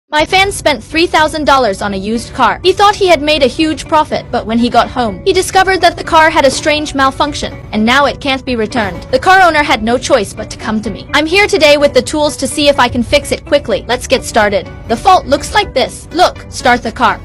My fan spent $3,000 on a used car. He thought he had made a huge profit, but when he got home, he discovered that the car had a strange malfunction, and now it can't be returned. The car owner had no choice but to come to me. I'm here today with the tools to see if I can fix it quickly. Let's get started. The fault looks like this. Look, start the car.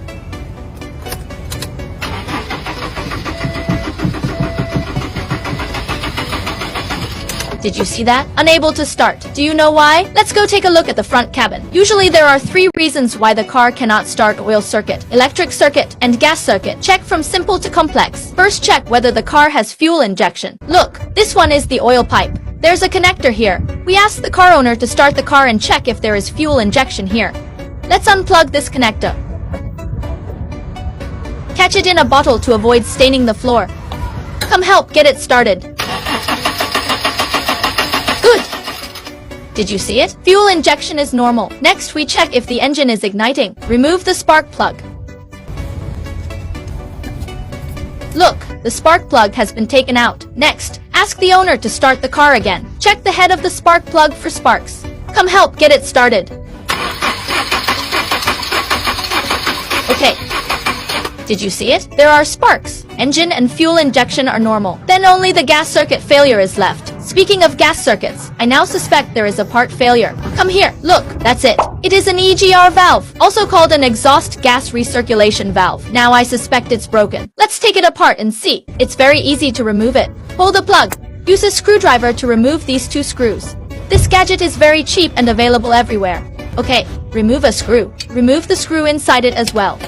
Did you see that? Unable to start. Do you know why? Let's go take a look at the front cabin. Usually there are 3 reasons why the car cannot start: oil circuit, electric circuit, and gas circuit. Check from simple to complex. First, check whether the car has fuel injection. Look, this one is the oil pipe. There's a connector here. We asked the car owner to start the car and check if there is fuel injection here. Let's unplug this connector. Catch it in a bottle to avoid staining the floor. Come help get it started. Good! Did you see it? Fuel injection is normal. Next, we check if the engine is igniting. Remove the spark plug. Look, the spark plug has been taken out. Next, ask the owner to start the car again. Check the head of the spark plug for sparks. Come help get it started. Okay. Did you see it? There are sparks. Engine and fuel injection are normal. Then only the gas circuit failure is left. Speaking of gas circuits, I now suspect there is a part failure. Come here, look, that's it. It is an EGR valve, also called an Exhaust Gas Recirculation valve. Now I suspect it's broken. Let's take it apart and see. It's very easy to remove it. Pull the plug. Use a screwdriver to remove these 2 screws. This gadget is very cheap and available everywhere. Okay, remove a screw. Remove the screw inside it as well.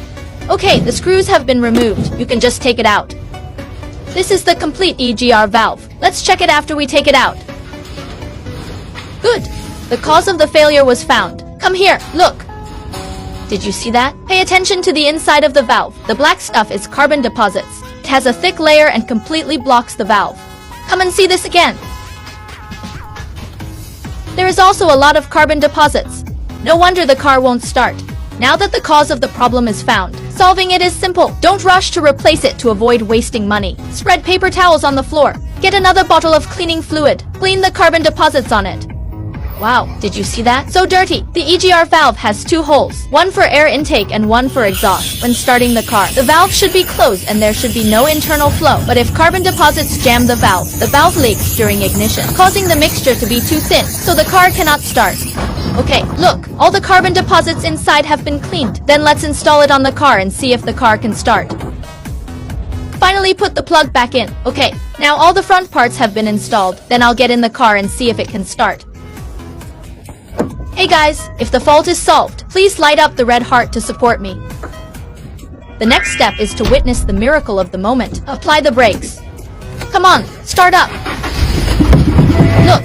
Okay, the screws have been removed. You can just take it out. This is the complete EGR valve. Let's check it after we take it out. Good. The cause of the failure was found. Come here, look. Did you see that? Pay attention to the inside of the valve. The black stuff is carbon deposits. It has a thick layer and completely blocks the valve. Come and see this again. There is also a lot of carbon deposits. No wonder the car won't start. Now that the cause of the problem is found, solving it is simple. Don't rush to replace it to avoid wasting money. Spread paper towels on the floor. Get another bottle of cleaning fluid. Clean the carbon deposits on it. Wow, did you see that? So dirty. The EGR valve has 2 holes, one for air intake and one for exhaust. When starting the car, the valve should be closed and there should be no internal flow. But if carbon deposits jam the valve leaks during ignition, causing the mixture to be too thin, so the car cannot start. Okay, look, all the carbon deposits inside have been cleaned. Then let's install it on the car and see if the car can start. Finally, put the plug back in. Okay, now all the front parts have been installed. Then I'll get in the car and see if it can start. Hey guys, if the fault is solved, please light up the red heart to support me. The next step is to witness the miracle of the moment. Apply the brakes. Come on, start up. Look,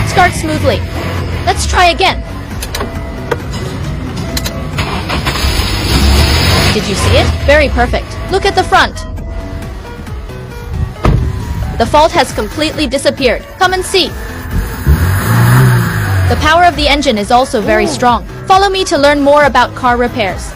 start smoothly. Let's try again. Did you see it? Very perfect. Look at the front. The fault has completely disappeared. Come and see. The power of the engine is also very strong. Follow me to learn more about car repairs.